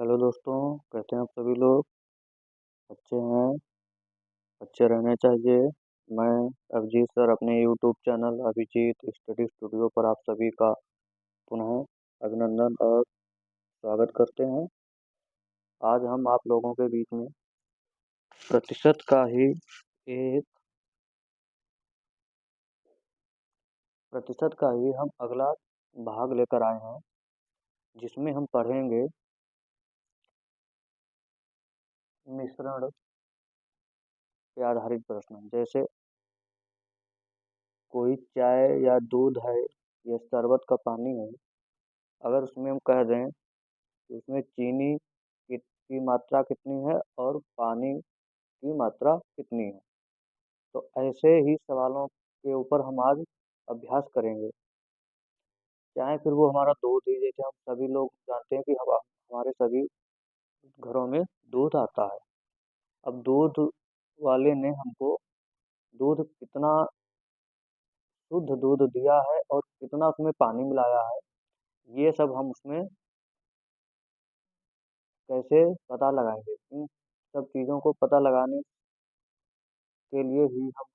Hello दोस्तों। कहते हैं आप सभी लोग अच्छे हैं। अच्छे रहने चाहिए। मैं अभिजीत सर अपने YouTube channel Abhijeet study studio पर आप सभी का पुनः अभिनंदन और स्वागत करते हैं। आज हम आप लोगों के बीच में प्रतिशत का ही एक प्रतिशत का ही हम अगला भाग लेकर आए हैं, जिसमें हम पढ़ेंगे मिश्रण पे आधारित प्रश्न। जैसे कोई चाय या दूध है या शरबत का पानी है, अगर उसमें हम कह दें कि उसमें चीनी की मात्रा कितनी है और पानी की मात्रा कितनी है, तो ऐसे ही सवालों के ऊपर हम आज अभ्यास करेंगे। चाहे फिर वो हमारा दूध ही, जैसे हम सभी लोग जानते हैं कि हम हमारे सभी घरों में दूध आता है। अब दूध वाले ने हमको दूध कितना शुद्ध दूध दिया है और कितना उसमें पानी मिलाया है, ये सब हम उसमें कैसे पता लगाएंगे। इन सब चीज़ों को पता लगाने के लिए ही हम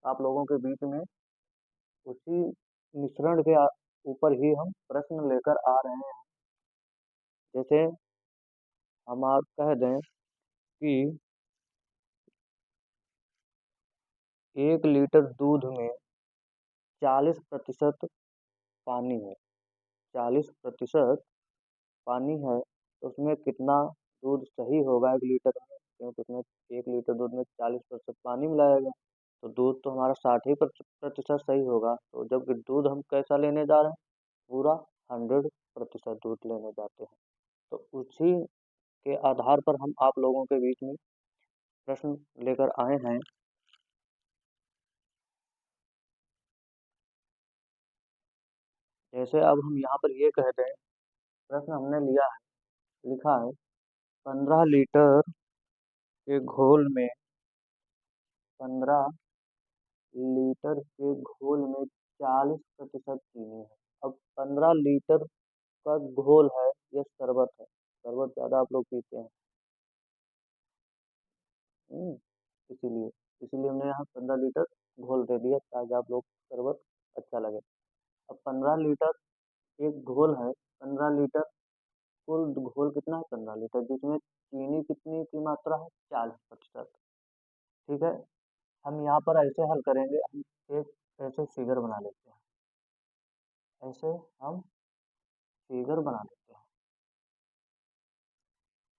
आप लोगों के बीच में उसी मिश्रण के ऊपर ही हम प्रश्न लेकर आ रहे हैं। जैसे हम आप कह दें कि 1 लीटर दूध में 40% पानी है। 40% पानी है तो उसमें कितना दूध सही होगा 1 लीटर में, क्योंकि उसमें 1 लीटर दूध में 40% पानी मिलाया गया, तो दूध तो हमारा 60 ही प्रतिशत सही होगा। तो जबकि दूध हम कैसा लेने जा रहे हैं, पूरा 100% दूध लेने जाते हैं। तो उसी के आधार पर हम आप लोगों के बीच में प्रश्न लेकर आए हैं। जैसे अब हम यहाँ पर ये कह दें, प्रश्न हमने लिखा है 15 लीटर के घोल में 15 लीटर के घोल में 40% चीनी है। अब 15 लीटर का घोल है, ये शरबत है। शरबत ज़्यादा आप लोग पीते हैं। हम्म, इसीलिए इसीलिए हमने यहाँ 15 लीटर घोल दे दिया ताकि आप लोग शरबत अच्छा लगे। अब 15 लीटर एक घोल है। 15 लीटर कुल घोल कितना है, 15 लीटर, जिसमें चीनी कितनी की मात्रा है, 40%। ठीक है। हम यहाँ पर ऐसे हल करेंगे, हम एक ऐसे फिगर बना लेते हैं। ऐसे हम फिगर बना लेते हैं।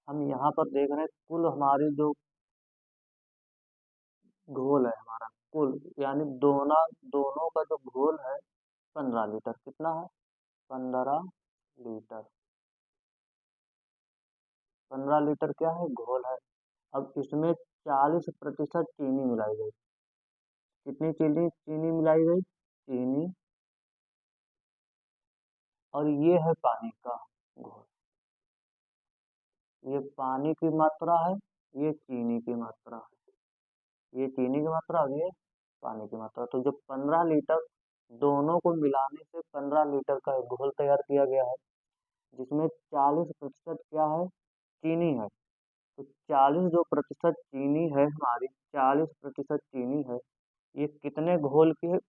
हम यहाँ पर देख रहे हैं कुल हमारी जो घोल है, हमारा कुल यानी दोनों का जो घोल है 15 लीटर, कितना है, 15 लीटर। 15 लीटर क्या है, घोल है। अब इसमें 40% चीनी मिलाई गई। कितनी चीनी चीनी मिलाई गई, चीनी, और ये है पानी का घोल। ये पानी की मात्रा है, ये चीनी की मात्रा है। ये चीनी की मात्रा और ये पानी की मात्रा। तो जो 15 लीटर, दोनों को मिलाने से 15 लीटर का एक घोल तैयार किया गया है, जिसमें 40% क्या है, चीनी है। तो 40 जो प्रतिशत चीनी है हमारी, 40% चीनी है, ये कितने घोल की है,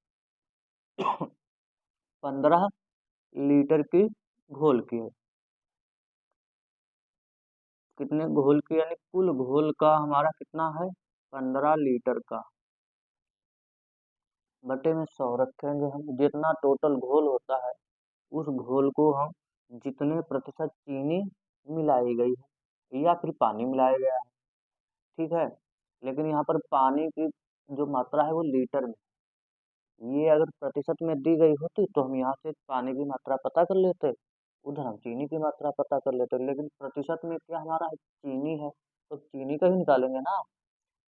15 लीटर की घोल की है। कितने घोल की, यानी कुल घोल का हमारा कितना है, 15 लीटर का, बटे में 100 रखेंगे। हम जितना टोटल घोल होता है, उस घोल को हम जितने प्रतिशत चीनी मिलाई गई है या फिर पानी मिलाया गया है, ठीक है। लेकिन यहाँ पर पानी की जो मात्रा है वो लीटर में, ये अगर प्रतिशत में दी गई होती तो हम यहाँ से पानी की मात्रा पता कर लेते, उधर हम चीनी की मात्रा पता कर लेते। लेकिन प्रतिशत में क्या हमारा है, चीनी है, तो चीनी का ही निकालेंगे ना।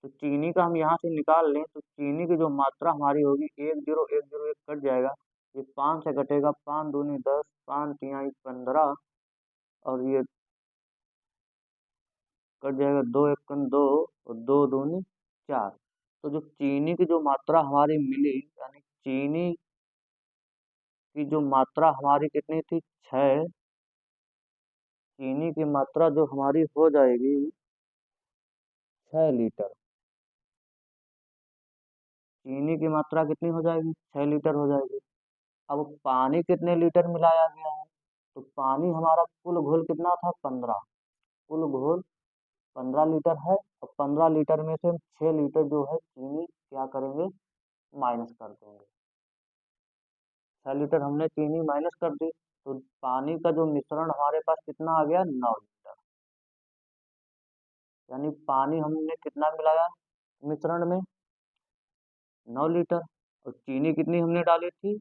तो चीनी का हम यहाँ से निकाल लें तो चीनी की जो मात्रा हमारी होगी, 1 0 1 0 1 कट जाएगा, ये 5 से कटेगा, 5 दूनी 10, 5 तिहाई 15, और ये कट जाएगा, 2 एकम 2 और 2 दूनी 4। तो जो चीनी की जो मात्रा हमारी मिली, यानी चीनी की जो मात्रा हमारी कितनी थी, 6 चीनी की मात्रा जो हमारी हो जाएगी 6 लीटर। चीनी की मात्रा कितनी हो जाएगी? 6 लीटर हो जाएगी। अब पानी कितने लीटर मिलाया गया है? तो पानी हमारा कुल घोल कितना था? 15। कुल घोल 15 लीटर है, और 15 लीटर में से हम 6 लीटर जो है चीनी क्या करेंगे? माइनस कर देंगे। 6 लीटर हमने चीनी माइनस कर दी, तो पानी का जो मिश्रण हमारे पास कितना आ गया? 9 लीटर। यानी पानी हमने कितना मिलाया मिश्रण में? 9 लीटर। और चीनी कितनी हमने डाली थी?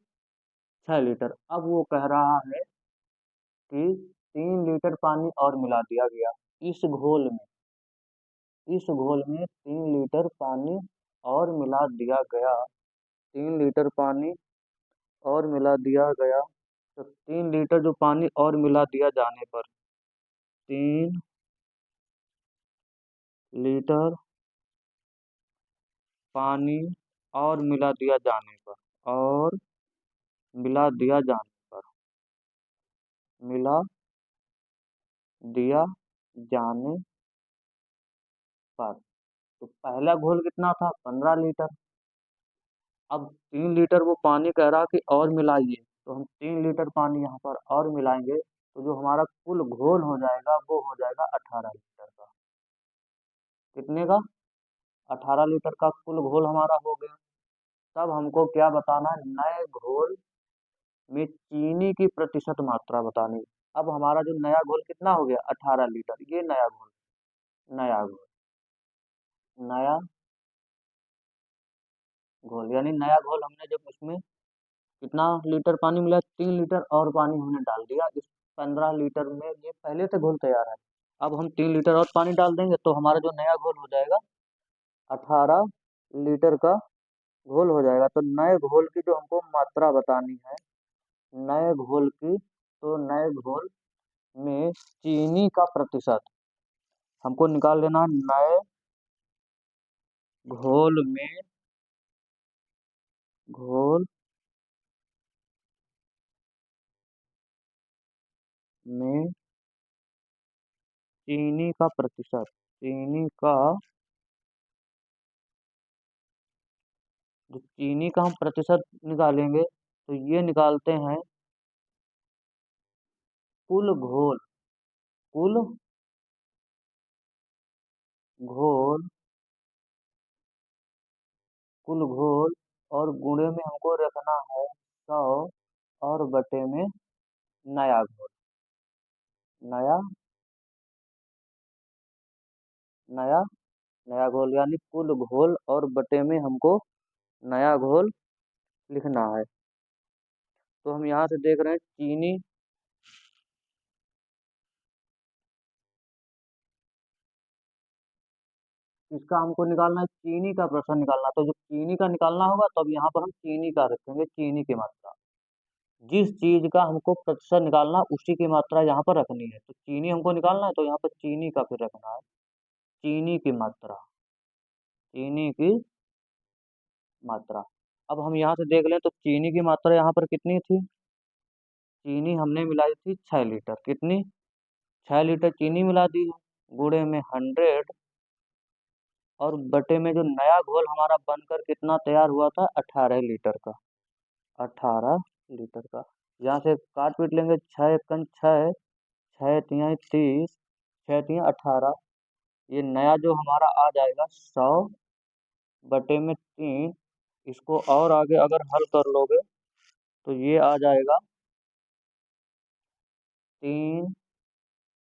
6 लीटर। अब वो कह रहा है कि 3 लीटर पानी और मिला दिया गया इस घोल में। इस घोल में 3 लीटर पानी और मिला दिया गया। 3 लीटर पानी और मिला दिया गया। तो 3 लीटर जो पानी और मिला दिया जाने पर, 3 लीटर पानी और मिला दिया जाने पर, और मिला दिया जाने पर, मिला दिया जाने पर, तो पहला घोल कितना था? 15 लीटर। अब 3 लीटर वो पानी कह रहा कि और मिलाइए, तो हम 3 लीटर पानी यहाँ पर और मिलाएंगे, तो जो हमारा कुल घोल हो जाएगा वो हो जाएगा 18 लीटर का। कितने का? 18 लीटर का कुल घोल हमारा हो गया। तब हमको क्या बताना है? नए घोल में चीनी की प्रतिशत मात्रा बतानी है। अब हमारा जो नया घोल कितना हो गया? 18 लीटर। ये नया घोल। नया घोल। नया घोल यानी नया घोल हमने जब उसमें कितना लीटर पानी मिला? 3 लीटर और पानी हमने डाल दिया इस 15 लीटर में। ये पहले से घोल तैयार है। अब हम 3 लीटर और पानी डाल देंगे, तो हमारा जो नया घोल हो जाएगा 18 लीटर का घोल हो जाएगा। तो नए घोल की जो हमको मात्रा बतानी है, नए घोल की, तो नए घोल में चीनी का प्रतिशत हमको निकाल लेना। नए घोल में, घोल में चीनी का प्रतिशत, चीनी का, जो चीनी का हम प्रतिशत निकालेंगे, तो ये निकालते हैं कुल घोल। कुल घोल, कुल घोल, और गुणे में हमको रखना है 100, और बटे में नया घोल। नया, नया, नया घोल यानी कुल घोल और बटे में हमको नया घोल लिखना है। तो हम यहाँ से देख रहे हैं चीनी, इसका हमको निकालना है, चीनी का प्रश्न निकालना। तो जब चीनी का निकालना होगा तब यहाँ पर हम चीनी का रखेंगे, चीनी की मात्रा। जिस चीज का हमको प्रतिशत निकालना उसी की मात्रा यहाँ पर रखनी है। तो चीनी हमको निकालना है, तो यहाँ पर चीनी का फिर रखना है। चीनी की मात्रा, चीनी की मात्रा। अब हम यहाँ से देख लें तो चीनी की मात्रा यहाँ पर कितनी थी? चीनी हमने मिलाई थी 6 लीटर। कितनी? 6 लीटर चीनी मिला दी है। गुणे में 100, और बटे में जो नया घोल हमारा बनकर कितना तैयार हुआ था? 18 लीटर का। 18 लीटर का। यहाँ से काट पीट लेंगे, 6 एकन 6, 6 तिहाई 30, 6 तिहाई 18। ये नया जो हमारा आ जाएगा 100 बटे में 3। इसको और आगे अगर हल कर लोगे तो ये आ जाएगा 3,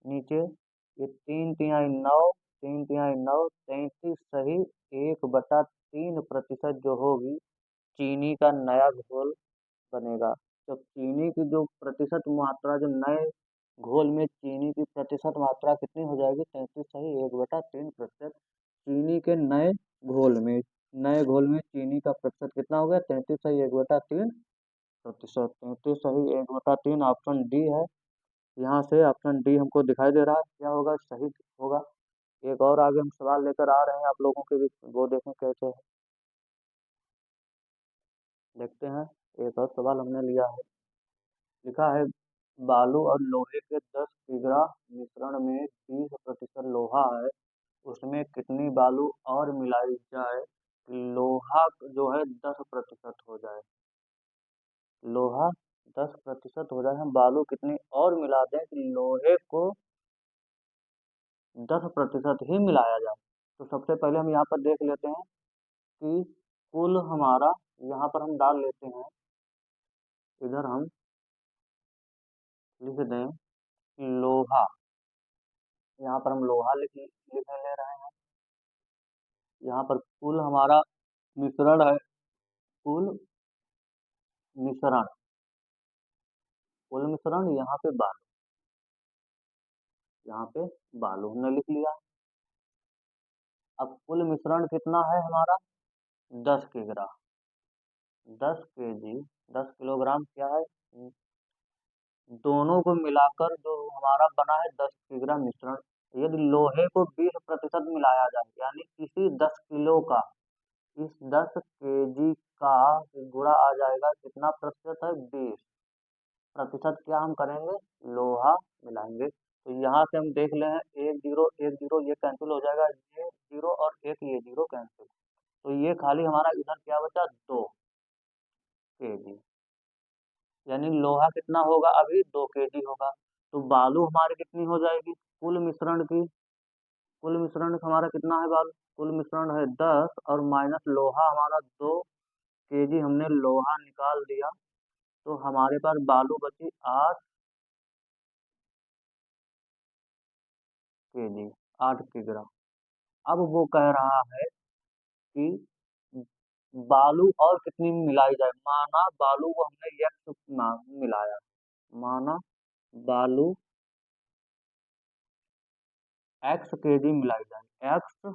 नीचे ये 3 तिहाई 9, 3 तिहाई 9, 33 सही 1/3% जो होगी चीनी का नया घोल बनेगा। तो चीनी की जो प्रतिशत मात्रा, जो नए घोल में चीनी की प्रतिशत मात्रा कितनी हो जाएगी? 33 सही 1/3%। चीनी के नए घोल में, नए घोल में चीनी का प्रतिशत कितना हो गया? 33 सही 1/3%। 33 सही 1/3, ऑप्शन डी है। यहाँ से ऑप्शन डी हमको दिखाई दे रहा है क्या होगा? सही होगा। एक और आगे हम सवाल लेकर आ रहे हैं आप लोगों के बीच में, वो देखें कैसे है। देखते हैं। एक और सवाल हमने लिया है। लिखा है बालू और लोहे के 10 किग्रा मिश्रण में 20% लोहा है, उसमें कितनी बालू और मिलाई जाए कि लोहा जो है 10% हो जाए। लोहा 10% हो जाए, हम बालू कितनी और मिला दें कि लोहे को 10% ही मिलाया जाए। तो सबसे पहले हम यहाँ पर देख लेते हैं कि कुल हमारा, यहाँ पर हम डाल लेते हैं, इधर हम लिख दें लोहा, यहाँ पर हम लोहा लिखने ले रहे हैं। यहाँ पर कुल हमारा मिश्रण है, कुल मिश्रण, कुल मिश्रण यहाँ पे बालू, यहाँ पे बालू हमने लिख लिया। अब कुल मिश्रण कितना है हमारा, 10 किग्रा, 10 kg, 10 किलोग्राम क्या है, दोनों को मिलाकर जो हमारा बना है 10 किग्रा मिश्रण। यदि लोहे को 20% मिलाया जाए, यानी इसी 10 किलो का, इस 10 kg का गुणा आ जाएगा, कितना प्रतिशत है, 20%। क्या हम करेंगे, लोहा मिलाएंगे। तो यहाँ से हम देख ले हैं, 1 0 1 0 ये कैंसिल हो जाएगा, ये 0 और एक ये 0 कैंसिल। तो ये खाली हमारा इधर क्या बचा, 2 kg, यानी लोहा कितना होगा, अभी 2 kg होगा। तो बालू हमारी कितनी हो जाएगी, कुल मिश्रण की, कुल मिश्रण हमारा कितना है बालू, कुल मिश्रण है 10 और माइनस लोहा हमारा 2 kg, हमने लोहा निकाल दिया। तो हमारे पास बालू बची 8 kg, 8 किग्रा। अब वो कह रहा है कि बालू और कितनी मिलाई जाए, माना बालू को हमने यक्स मिलाया, माना बालू x kg मिलाई जाए, x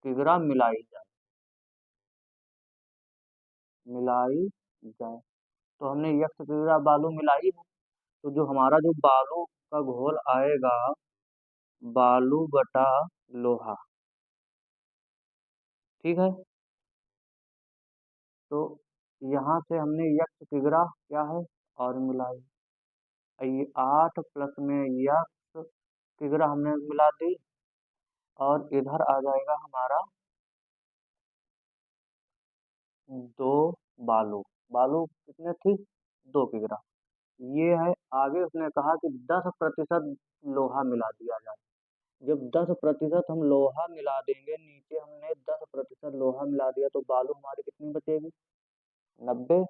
किग्रा मिलाई जाए। तो हमने x किग्रा बालू मिलाई है। तो जो हमारा जो बालू का घोल आएगा, बालू बटा लोहा, ठीक है। तो यहाँ से हमने x किग्रा क्या है और मिलाई, ये 8 प्लस में x किग्रा हमने मिला दी, और इधर आ जाएगा हमारा 2 बालू, बालू कितने थी, 2 किग्रा। ये है, आगे उसने कहा कि 10% लोहा मिला दिया जाए। जब 10% हम लोहा मिला देंगे, नीचे हमने 10% लोहा मिला दिया, तो बालू हमारी कितनी बचेगी, 90।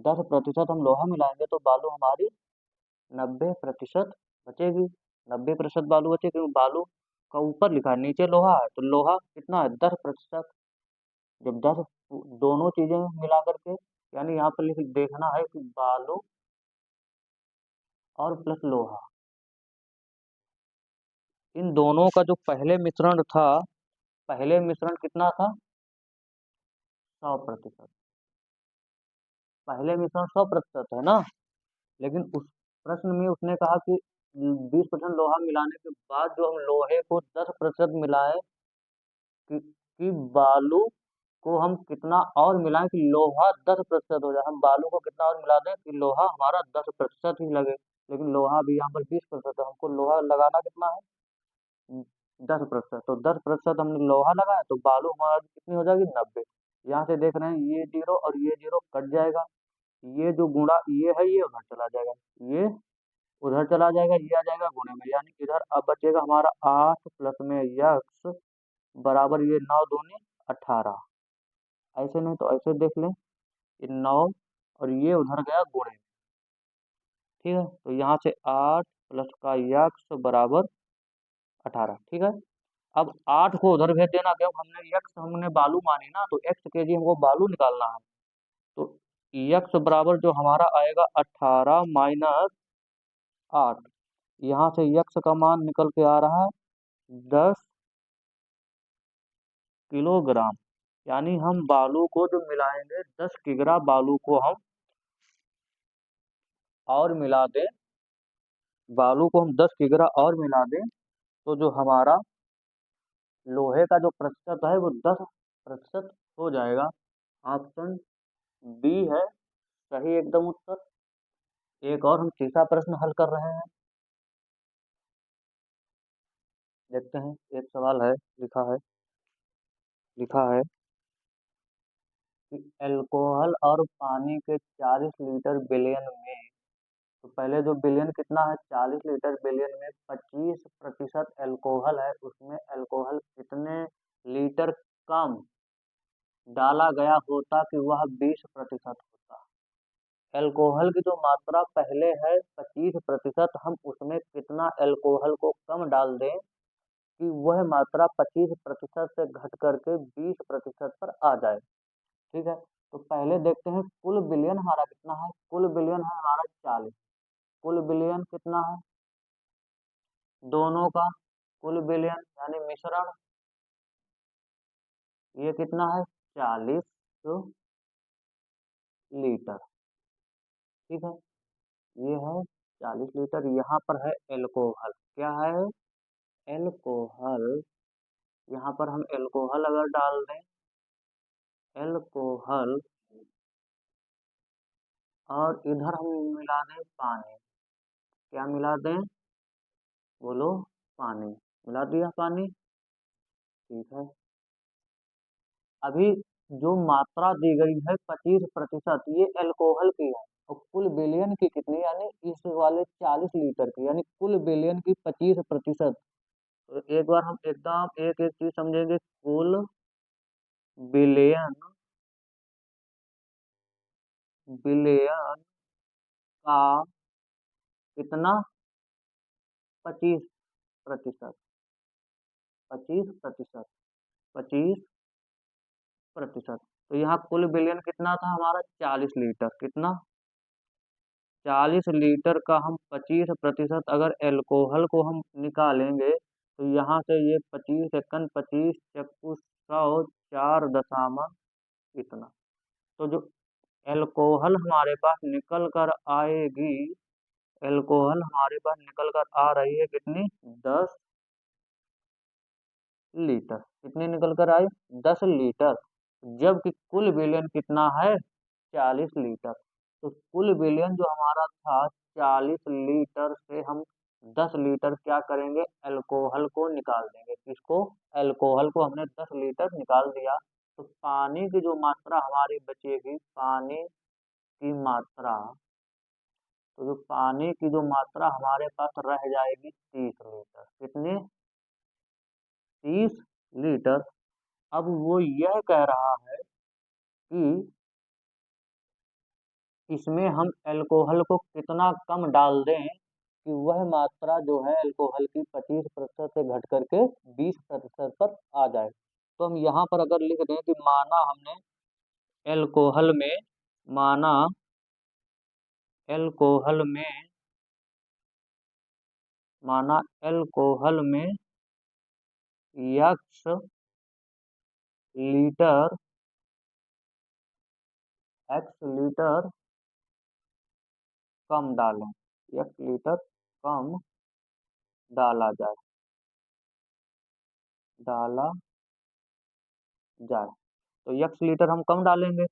10% हम लोहा मिलाएंगे तो बालू हमारी 90% बचेगी, 90% बालू बचेगी, क्योंकि बालू का ऊपर लिखा है, नीचे लोहा है, तो लोहा कितना है, 10%। जब 10, दोनों चीजें मिला करके, यानी यहाँ पर लिख देखना है कि बालू और प्लस लोहा, इन दोनों का जो पहले मिश्रण था, पहले मिश्रण कितना था, 100%। पहले मिश्रण 100% है ना। लेकिन उस प्रश्न में उसने कहा कि 20% लोहा मिलाने के बाद जो हम लोहे को 10% मिलाए, कि बालू को हम कितना और मिलाएं कि लोहा 10% हो जाए। हम बालू को कितना और मिला दें कि लोहा हमारा 10% ही लगे, लेकिन लोहा भी यहाँ पर 20% है, हमको लोहा लगाना कितना है, 10%। तो 10% हमने लोहा लगाया, तो बालू हमारा कितनी हो जाएगी, 90। यहाँ से देख रहे हैं, ये 0 और ये 0 कट जाएगा, ये जो गुणा ये है, ये उधर चला जाएगा, ये उधर चला जाएगा, ये आ जाएगा गुणे में, यानी इधर अब बचेगा हमारा 8 प्लस में यक्स बराबर ये 9 दूनी 18। ऐसे नहीं तो ऐसे देख लें, ये 9 और ये उधर गया गुणे में, ठीक है। तो यहाँ से 8 प्लस का यक्स बराबर 18, ठीक है। अब 8 को उधर भेज देना, क्योंकि हमने यक्स हमने बालू मानी ना, तो x kg हमको बालू निकालना है। तो यक्स बराबर जो हमारा आएगा 18 माइनस 8, यहाँ से यक्स का मान निकल के आ रहा है 10 किलोग्राम। यानी हम बालू को जो मिलाएंगे, 10 किग्रा बालू को हम और मिला दें, बालू को हम 10 किग्रा और मिला दें, तो जो हमारा लोहे का जो प्रतिशत है वो 10% हो जाएगा। ऑप्शन बी है सही एकदम उत्तर। एक और हम तीसरा प्रश्न हल कर रहे हैं। देखते हैं, एक सवाल है, लिखा है कि अल्कोहल और पानी के 40 लीटर बिलियन में, तो पहले जो बिलियन कितना है, 40 लीटर बिलियन में 25% अल्कोहल है, उसमें अल्कोहल कितने लीटर कम डाला गया होता कि वह 20% होता। अल्कोहल की जो मात्रा पहले है 25%, हम उसमें कितना अल्कोहल को कम डाल दें कि वह मात्रा 25% से घट करके 20% पर आ जाए। ठीक है, तो पहले देखते हैं कुल बिलियन हमारा कितना है। कुल बिलियन है हमारा 40। कुल बिलियन कितना है दोनों का, कुल बिलियन यानी मिश्रण, ये कितना है 40 लीटर। ठीक है, ये है 40 लीटर। यहाँ पर है एल्कोहल, क्या है एल्कोहल। यहाँ पर हम एल्कोहल अगर डाल दें, एल्कोहल, और इधर हम मिला दें पानी, क्या मिला दें बोलो, पानी। मिला दिया पानी। ठीक है, अभी जो मात्रा दी गई है 25%, ये अल्कोहल की है, और कुल बिलियन की कितनी, यानी इस वाले 40 लीटर की, यानी कुल बिलियन की 25%। तो एक बार हम एकदम एक एक चीज समझेंगे। कुल बिलियन, बिलियन का कितना, 25%, 25%, 25%। तो यहाँ कुल बिलियन कितना था हमारा, 40 लीटर। कितना, 40 लीटर का हम 25% अगर अल्कोहल को हम निकालेंगे, तो यहाँ से ये 25 एकन 25 चक्कू 100, 4 दशमलव इतना। तो जो अल्कोहल हमारे पास निकल कर आएगी, अल्कोहल हमारे पास निकल कर आ रही है कितनी, 10 लीटर। कितनी निकल कर आई, 10 लीटर। जबकि कुल बिलियन कितना है, 40 लीटर। तो कुल बिलियन जो हमारा था 40 लीटर से हम 10 लीटर क्या करेंगे, अल्कोहल को निकाल देंगे। किसको, अल्कोहल को हमने 10 लीटर निकाल दिया। तो पानी की जो मात्रा हमारी बचेगी, पानी की मात्रा, तो जो पानी की जो मात्रा हमारे पास रह जाएगी 30 लीटर। कितने, 30 लीटर। अब वो यह कह रहा है कि इसमें हम अल्कोहल को कितना कम डाल दें कि वह मात्रा जो है अल्कोहल की 25% से घट करके 20% पर आ जाए। तो हम यहाँ पर अगर लिख दें कि माना हमने अल्कोहल में, माना अल्कोहल में, माना अल्कोहल में यक्स लीटर, एक्स लीटर कम डालें, एक्स लीटर कम डाला जाए, डाला जाए। तो एक्स लीटर हम कम डालेंगे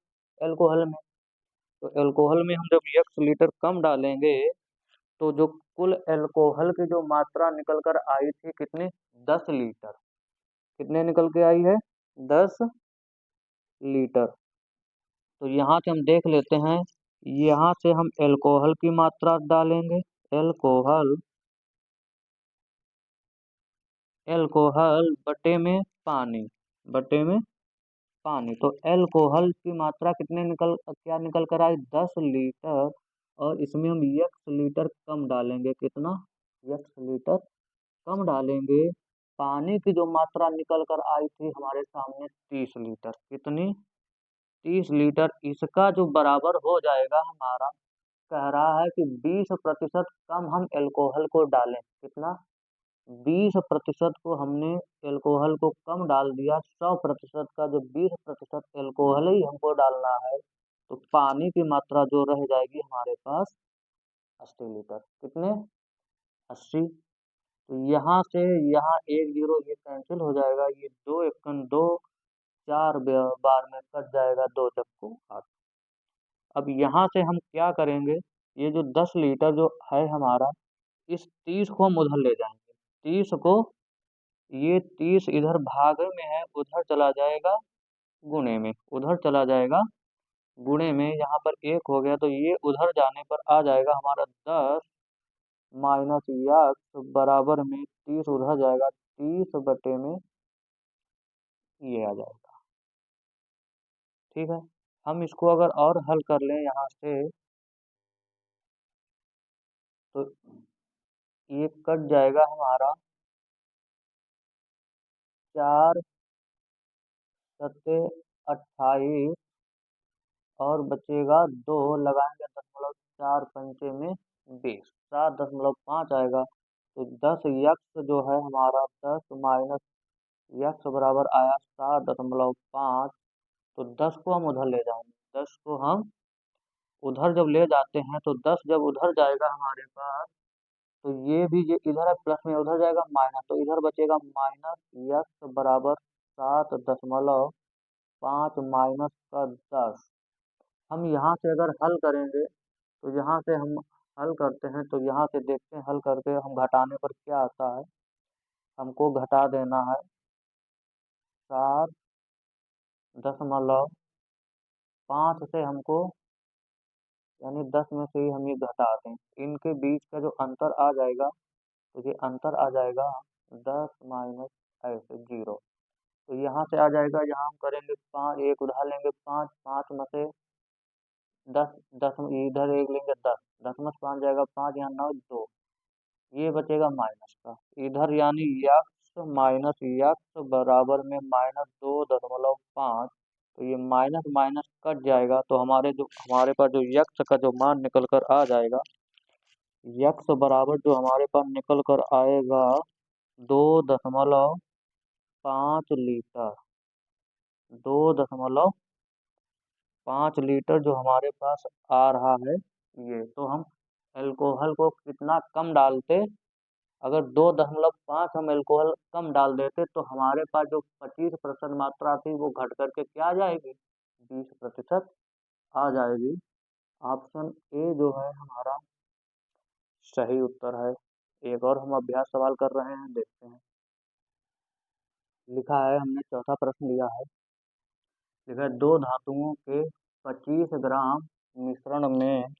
अल्कोहल में। तो अल्कोहल में हम जब एक्स लीटर कम डालेंगे, तो जो कुल अल्कोहल की जो मात्रा निकल कर आई थी कितनी, 10 लीटर। कितने निकल के आई है, 10 लीटर। तो यहाँ से हम देख लेते हैं, यहाँ से हम अल्कोहल की मात्रा डालेंगे, अल्कोहल, अल्कोहल बटे में पानी, बटे में पानी। तो अल्कोहल की मात्रा कितने निकल, क्या निकल कर आई, 10 लीटर। और इसमें हम एक्स लीटर कम डालेंगे, कितना, एक्स लीटर कम डालेंगे। पानी की जो मात्रा निकल कर आई थी हमारे सामने 30 लीटर। कितनी, 30 लीटर। इसका जो बराबर हो जाएगा हमारा, कह रहा है कि 20% कम हम अल्कोहल को डालें। कितना, 20% को हमने अल्कोहल को कम डाल दिया। 100% का जो 20% अल्कोहल ही हमको डालना है, तो पानी की मात्रा जो रह जाएगी हमारे पास 80 लीटर। कितने, 80। तो यहाँ से यहाँ एक जीरो ये कैंसिल हो जाएगा, ये 2 एकन 2, 4 बार में कट जाएगा, 2 चक्कू 8। अब यहाँ से हम क्या करेंगे, ये जो 10 लीटर जो है हमारा, इस 30 को हम उधर ले जाएंगे, 30 को ये 30 इधर भाग में है, उधर चला जाएगा गुणे में, उधर चला जाएगा गुणे में। यहाँ पर एक हो गया तो ये उधर जाने पर आ जाएगा हमारा 10 माइनस यक्स बराबर में 30 उधर जाएगा 30 बटे में ये आ जाएगा। ठीक है, हम इसको अगर और हल कर लें यहाँ से तो ये कट जाएगा हमारा 4 सत्ते 28 और बचेगा 2, लगाएंगे दशमलव, 4 पंचे में 20, 7.5 आएगा। तो 10 यक्स जो है हमारा 10 माइनस यक्स बराबर आया 7.5। तो 10 को हम उधर ले जाएंगे, 10 को हम उधर जब ले जाते हैं तो 10 जब उधर जाएगा हमारे पास तो ये इधर है प्लस में, उधर जाएगा माइनस, तो इधर बचेगा माइनस यक्स बराबर 7.5 माइनस का 10। हम यहाँ से अगर हल करेंगे तो यहाँ से हम हल करते हैं तो यहाँ से देखते हैं, हल करके हम घटाने पर क्या आता है। हमको घटा देना है 7.5 से हमको, यानी 10 में से ही हम ये घटा दें, इनके बीच का जो अंतर आ जाएगा तो ये अंतर आ जाएगा 10 माइनस ऐसे 0। तो यहाँ से आ जाएगा, यहाँ हम करेंगे 5, एक उधार लेंगे 5, 5 में से 10, 10 इधर एक लेंगे 10, 10 में से 5 जाएगा 5, यहाँ 9 2, ये बचेगा माइनस का इधर, यानी यक्स माइनस यक्स बराबर में -2.5। तो ये माइनस माइनस कट जाएगा तो हमारे पास जो यक्स का जो मान निकल कर आ जाएगा, यक्स बराबर जो हमारे पास निकल कर आएगा 2.5 लीटर, 2.5 लीटर जो हमारे पास आ रहा है ये। तो हम अल्कोहल को कितना कम डालते, अगर 2.5 हम अल्कोहल कम डाल देते तो हमारे पास जो 25% मात्रा थी वो घट करके क्या आ जाएगी, 20% आ जाएगी। ऑप्शन ए जो है हमारा सही उत्तर है। एक और हम अभ्यास सवाल कर रहे हैं, देखते हैं। लिखा है हमने, चौथा प्रश्न लिया है, लिखा है दो धातुओं के 25 ग्राम मिश्रण में,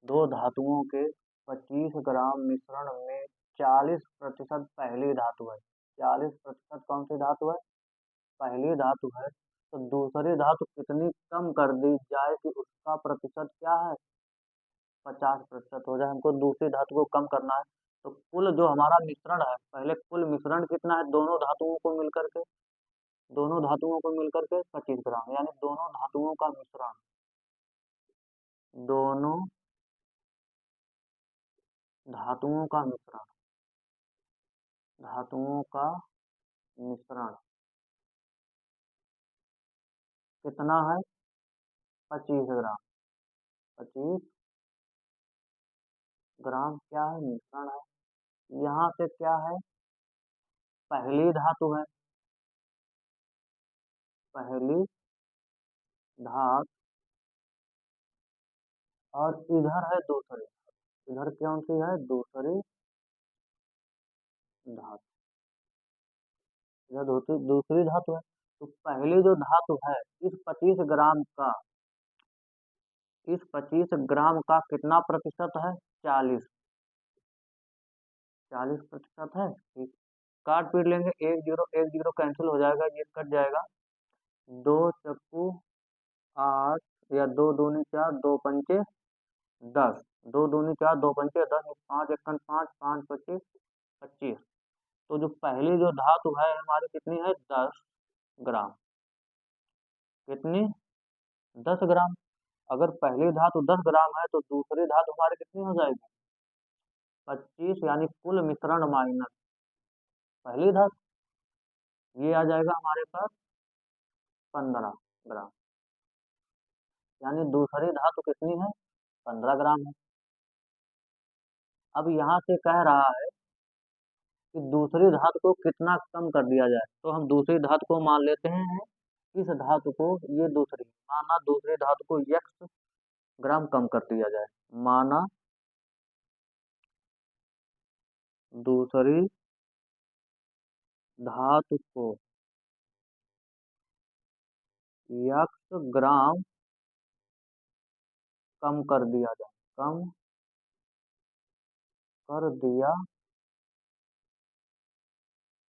दो धातुओं के 25 ग्राम मिश्रण में 40% पहली धातु है। 40% कौन सी धातु है, पहली धातु है। तो दूसरी धातु कितनी कम कर दी जाए कि उसका प्रतिशत क्या है, 50% हो जाए। हमको दूसरी धातु को कम करना है। तो कुल जो हमारा मिश्रण है, पहले कुल मिश्रण कितना है दोनों धातुओं को मिलकर के, दोनों धातुओं को मिलकर के 25 ग्राम, यानी दोनों धातुओं का मिश्रण, दोनों धातुओं का मिश्रण, धातुओं का मिश्रण कितना है, 25 ग्राम, 25 ग्राम क्या है, मिश्रण है। यहाँ से क्या है, पहली धातु है, पहली धातु, और इधर है दूसरी, इधर कौन सी है, दूसरी धातु, इधर दूसरी धातु है। तो पहली जो धातु है, इस 25 ग्राम का, इस 25 ग्राम का कितना प्रतिशत है, 40, 40% है। ठीक, काट पीट लेंगे, एक जीरो कैंसिल हो जाएगा, ये कट जाएगा, दो चक्कू 8, या दो दूनी 4, दो पंचे 10, दो दूनी 4, दो पंचे 10, 5 एकन 5, 5 पच्चीस 25। तो जो पहली जो धातु है हमारी कितनी है, 10 ग्राम, कितनी, 10 ग्राम। अगर पहली धातु 10 ग्राम है तो दूसरी धातु हमारी कितनी हो जाएगी, 25, यानी कुल मिश्रण माइनस पहली धातु, ये आ जाएगा हमारे पास 15 ग्राम, यानी दूसरी धातु कितनी है, 15 ग्राम है। अब यहाँ से कह रहा है कि दूसरी धातु को कितना कम कर दिया जाए, तो हम दूसरी धातु को मान लेते हैं, इस धातु को, ये दूसरी माना, दूसरी धातु को x ग्राम कम कर दिया जाए, माना दूसरी धातु को यक्स ग्राम कम कर दिया जाए, कम कर दिया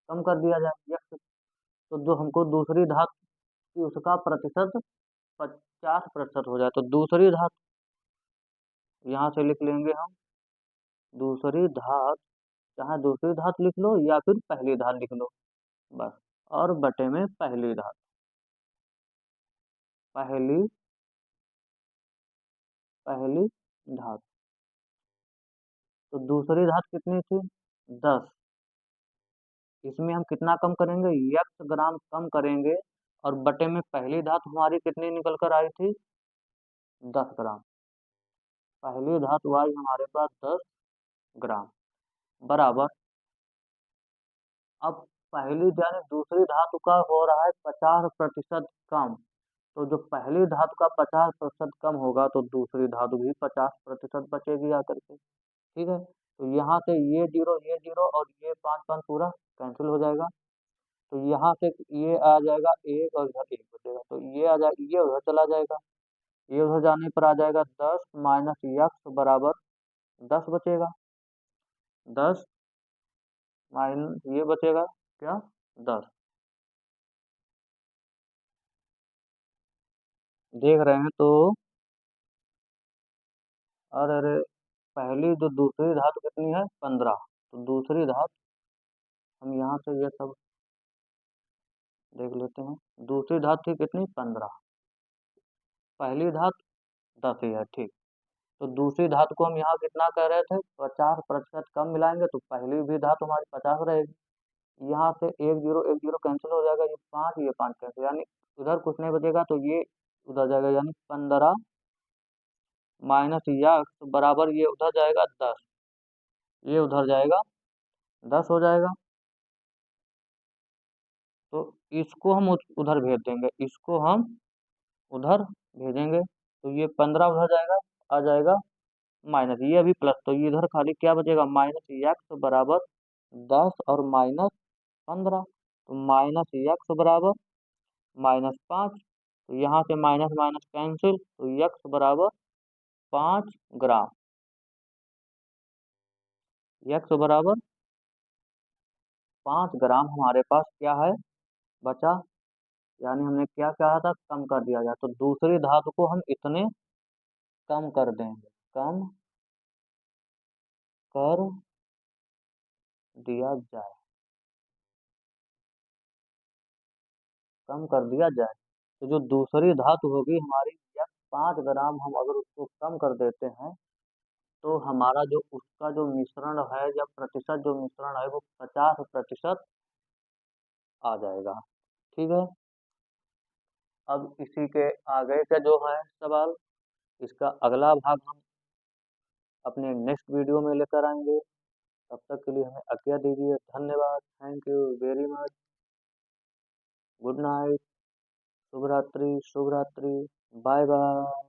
कम कर दिया जाए यक्स। तो जो हमको दूसरी धातु की उसका प्रतिशत 50% हो जाए, तो दूसरी धातु यहाँ से लिख लेंगे हम, दूसरी धातु, चाहे दूसरी धातु लिख लो या फिर पहली धातु लिख लो, बस। और बटे में पहली धातु, पहली पहली धातु। तो दूसरी धातु कितनी थी? 10। इसमें हम कितना कम करेंगे? यक्स ग्राम कम करेंगे। और बटे में पहली धातु हमारी कितनी निकल कर आई थी? 10 ग्राम। पहली धातु आई हमारे पास 10 ग्राम, बराबर। अब पहली यानी दूसरी धातु का हो रहा है 50% कम। तो जो पहली धातु का 50% कम होगा तो दूसरी धातु भी 50% बचेगी आकर के। ठीक है, तो यहाँ से ये जीरो और ये 5 5 पूरा कैंसिल हो जाएगा। तो यहाँ से ये आ जाएगा 1 और इधर 1 बचेगा, तो ये आ जाए, ये उधर चला जाएगा, ये उधर जाने पर आ जाएगा 10 माइनस यक्स बराबर 10 बचेगा। 10 माइनस ये बचेगा क्या? 10। देख रहे हैं तो, अरे अरे, पहली जो दूसरी धातु कितनी है? 15। तो दूसरी धातु हम यहाँ से ये सब देख लेते हैं। दूसरी धातु थी कितनी? 15। पहली धातु 10 ही है, ठीक। तो दूसरी धातु को हम यहाँ कितना कह रहे थे? 50% कम मिलाएंगे तो पहली भी धातु हमारी 50 रहेगी। यहाँ से एक जीरो कैंसिल हो जाएगा, ये 5 कैंसिल, यानी उधर कुछ नहीं बचेगा, तो ये उधर जाएगा, यानी 15 माइनस यक्स बराबर ये उधर जाएगा 10, ये उधर जाएगा 10 हो जाएगा। तो इसको हम उधर भेज देंगे, इसको हम उधर भेजेंगे, तो ये 15 उधर जाएगा, आ जाएगा माइनस, ये अभी प्लस, तो ये इधर खाली क्या बचेगा? माइनस यक्स बराबर 10 और माइनस 15। तो माइनस यक्स बराबर -5। तो यहाँ से माइनस माइनस कैंसिल, तो यक्स बराबर 5 ग्राम। यक्स बराबर 5 ग्राम हमारे पास क्या है? बचा। यानी हमने क्या कहा था? कम कर दिया जाए, तो दूसरी धातु को हम इतने कम कर देंगे, कम कर दिया जाए, कम कर दिया जाए। तो जो दूसरी धातु होगी हमारी, या 5 ग्राम हम अगर उसको कम कर देते हैं, तो हमारा जो उसका जो मिश्रण है या प्रतिशत जो मिश्रण है वो 50% आ जाएगा। ठीक है, अब इसी के आगे का जो है सवाल, इसका अगला भाग हम अपने नेक्स्ट वीडियो में लेकर आएंगे। तब तक के लिए हमें आज्ञा दीजिए। धन्यवाद। Thank you very much. Good night. शुभ रात्रि, शुभ रात्रि। Bye bye.